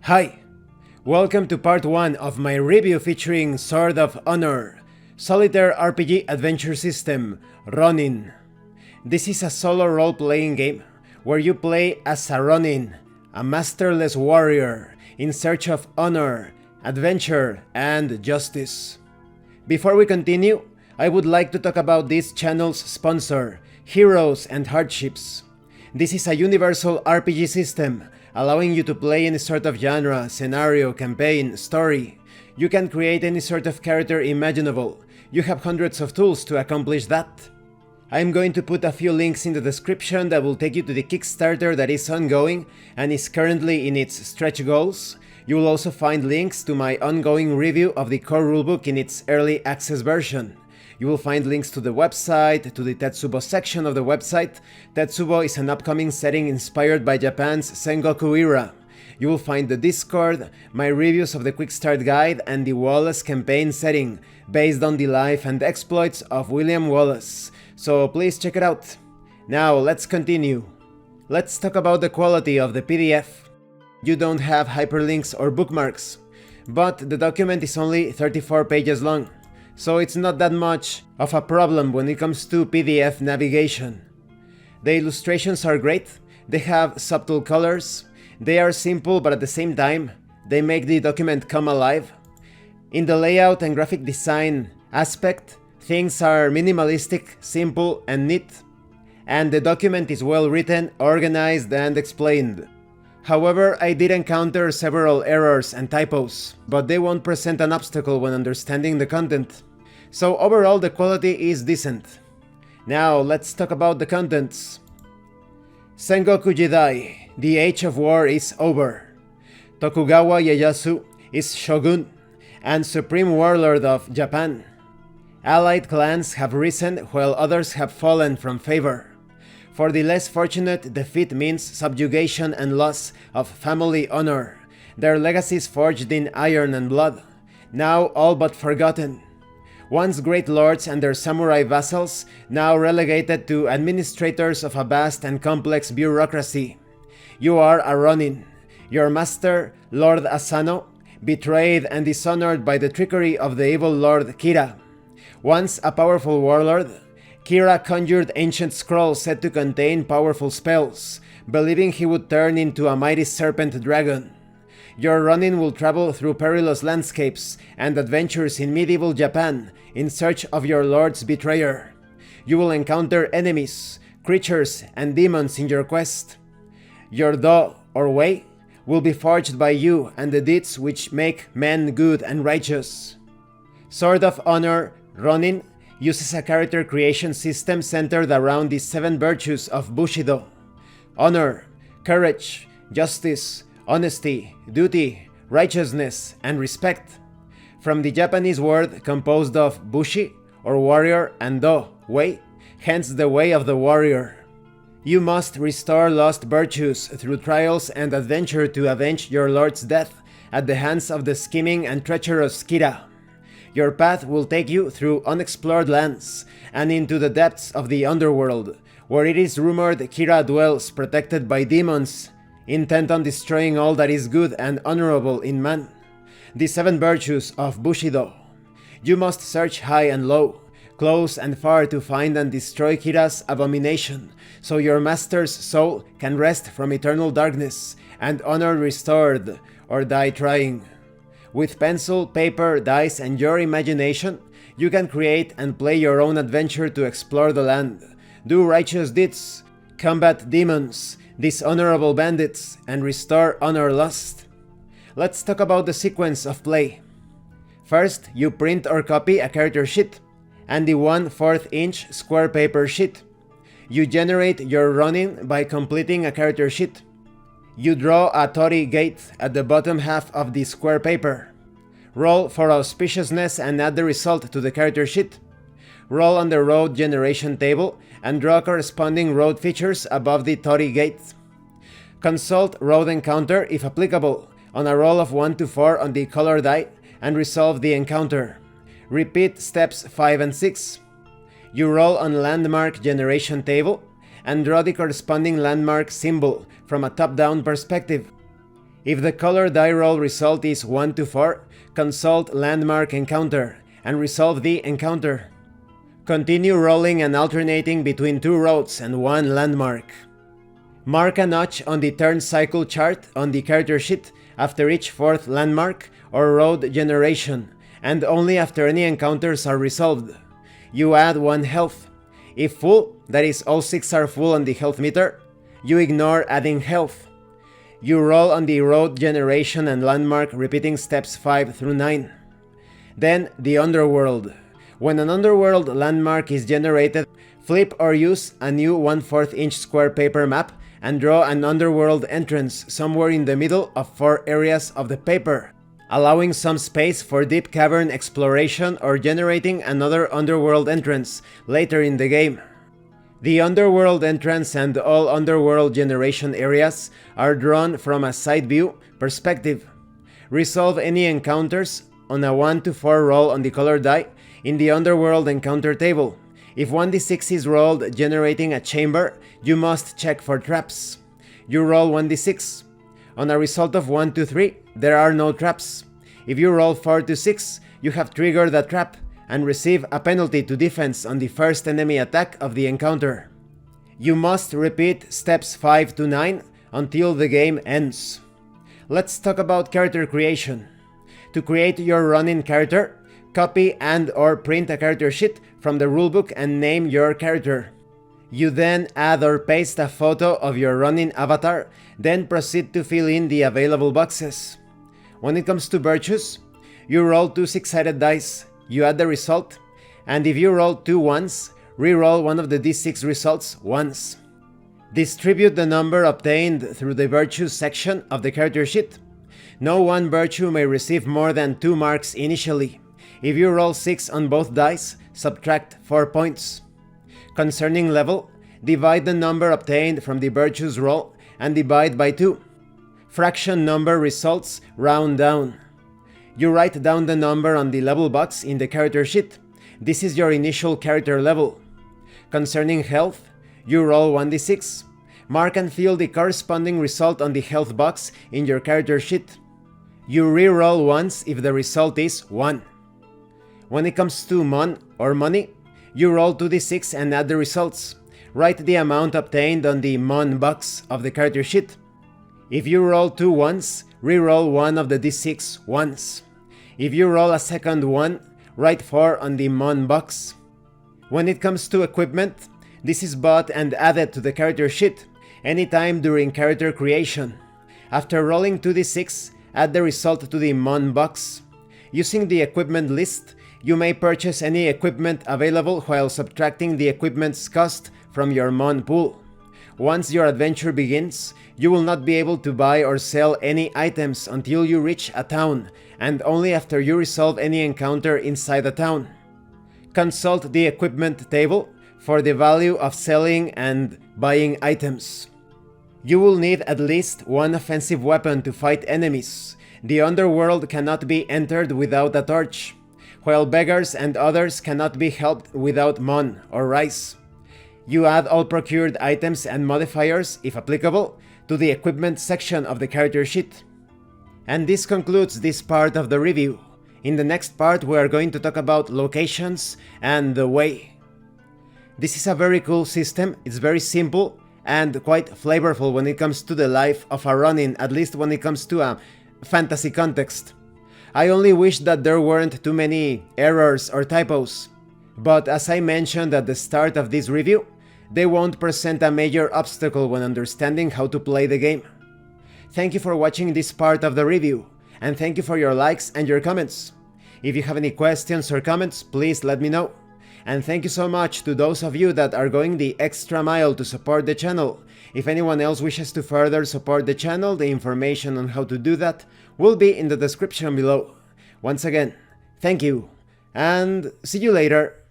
Hi! Welcome to part 1 of my review featuring Sword of Honor, Solitaire RPG adventure system, Ronin. This is a solo role-playing game where you play as a Ronin, a masterless warrior in search of honor, adventure, and justice. Before we continue, I would like to talk about this channel's sponsor, Heroes and Hardships. This is a universal RPG system allowing you to play any sort of genre, scenario, campaign, story. You can create any sort of character imaginable. You have hundreds of tools to accomplish that. I'm going to put a few links in the description that will take you to the Kickstarter that is ongoing and is currently in its stretch goals. You will also find links to my ongoing review of the core rulebook in its early access version. You will find links to the website, to the Tetsubo section of the website. Tetsubo is an upcoming setting inspired by Japan's Sengoku era. You will find the Discord, my reviews of the Quickstart guide, and the Wallace campaign setting, based on the life and exploits of William Wallace. So please check it out. Now let's continue. Let's talk about the quality of the PDF. You don't have hyperlinks or bookmarks, but the document is only 34 pages long. So it's not that much of a problem when it comes to PDF navigation. The illustrations are great, they have subtle colors, they are simple but at the same time, they make the document come alive. In the layout and graphic design aspect, things are minimalistic, simple and neat, and the document is well written, organized and explained. However, I did encounter several errors and typos, but they won't present an obstacle when understanding the content. So overall the quality is decent. Now let's talk about the contents. Sengoku Jidai, the age of war is over. Tokugawa Ieyasu is shogun and supreme warlord of Japan. Allied clans have risen while others have fallen from favor. For the less fortunate, defeat means subjugation and loss of family honor, their legacies forged in iron and blood, now all but forgotten. Once great lords and their samurai vassals, now relegated to administrators of a vast and complex bureaucracy. You are a Ronin. Your master, Lord Asano, betrayed and dishonored by the trickery of the evil Lord Kira. Once a powerful warlord, Kira conjured ancient scrolls said to contain powerful spells, believing he would turn into a mighty serpent dragon. Your Ronin will travel through perilous landscapes and adventures in medieval Japan in search of your lord's betrayer. You will encounter enemies, creatures, and demons in your quest. Your Do, or way, will be forged by you and the deeds which make men good and righteous. Sword of Honor, Ronin, uses a character creation system centered around the 7 virtues of bushido: honor, courage, justice, honesty, duty, righteousness, and respect. From the Japanese word composed of bushi, or warrior, and do, way, hence the way of the warrior. You must restore lost virtues through trials and adventure to avenge your lord's death at the hands of the scheming and treacherous Kira. Your path will take you through unexplored lands and into the depths of the underworld, where it is rumored Kira dwells protected by demons intent on destroying all that is good and honorable in man. The 7 virtues of bushido. You must search high and low, close and far to find and destroy Kira's abomination, so your master's soul can rest from eternal darkness and honor restored, or die trying. With pencil, paper, dice, and your imagination, you can create and play your own adventure to explore the land, do righteous deeds, combat demons, dishonorable bandits, and restore honor lost. Let's talk about the sequence of play. First, you print or copy a character sheet and the 1/4 inch square paper sheet. You generate your Ronin by completing a character sheet. You draw a torii gate at the bottom half of the square paper. Roll for auspiciousness and add the result to the character sheet. Roll on the road generation table and draw corresponding road features above the torii gate. Consult road encounter if applicable on a roll of 1 to 4 on the color die and resolve the encounter. Repeat steps 5 and 6. You roll on landmark generation table and draw the corresponding landmark symbol from a top-down perspective. If the color die roll result is 1 to 4, consult landmark encounter and resolve the encounter. Continue rolling and alternating between 2 roads and 1 landmark. Mark a notch on the turn cycle chart on the character sheet after each 4th landmark or road generation, and only after any encounters are resolved. You add 1 health. If full, that is all 6 are full on the health meter, you ignore adding health. You roll on the road generation and landmark repeating steps 5 through 9. Then the underworld. When an underworld landmark is generated, flip or use a new 1/4 inch square paper map and draw an underworld entrance somewhere in the middle of 4 areas of the paper, allowing some space for deep cavern exploration or generating another underworld entrance later in the game. The underworld entrance and all underworld generation areas are drawn from a side view perspective. Resolve any encounters on a 1 to 4 roll on the color die in the underworld encounter table. If 1d6 is rolled generating a chamber, you must check for traps. You roll 1d6. On a result of 1 to 3, there are no traps. If you roll 4 to 6, you have triggered a trap and receive a penalty to defense on the first enemy attack of the encounter. You must repeat steps 5 to 9 until the game ends. Let's talk about character creation. To create your Ronin character, copy and or print a character sheet from the rulebook and name your character. You then add or paste a photo of your Ronin avatar, then proceed to fill in the available boxes. When it comes to virtues, you roll 2 6-sided dice, you add the result, and if you roll 2 ones, re-roll one of the d6 results once. Distribute the number obtained through the virtues section of the character sheet. No one virtue may receive more than 2 marks initially. If you roll 6 on both dice, subtract 4 points. Concerning level, divide the number obtained from the virtues roll and divide by 2. Fraction number results round down. You write down the number on the level box in the character sheet. This is your initial character level. Concerning health, you roll 1d6. Mark and fill the corresponding result on the health box in your character sheet. You re-roll once if the result is 1. When it comes to mon or money, you roll 2d6 and add the results. Write the amount obtained on the mon box of the character sheet. If you roll 2 once, re-roll one of the d6 once. If you roll a second one, write 4 on the mon box. When it comes to equipment, this is bought and added to the character sheet anytime during character creation. After rolling 2d6, add the result to the mon box. Using the equipment list, you may purchase any equipment available while subtracting the equipment's cost from your mon pool. Once your adventure begins, you will not be able to buy or sell any items until you reach a town, and only after you resolve any encounter inside a town. Consult the equipment table for the value of selling and buying items. You will need at least 1 offensive weapon to fight enemies. The underworld cannot be entered without a torch, while beggars and others cannot be helped without mon or rice. You add all procured items and modifiers, if applicable, to the equipment section of the character sheet. And this concludes this part of the review. In the next part we are going to talk about locations and the way. This is a very cool system, it's very simple and quite flavorful when it comes to the life of a Ronin, at least when it comes to a fantasy context. I only wish that there weren't too many errors or typos, but as I mentioned at the start of this review, they won't present a major obstacle when understanding how to play the game. Thank you for watching this part of the review, and thank you for your likes and your comments. If you have any questions or comments, please let me know. And thank you so much to those of you that are going the extra mile to support the channel. If anyone else wishes to further support the channel, the information on how to do that will be in the description below. Once again, thank you, and see you later.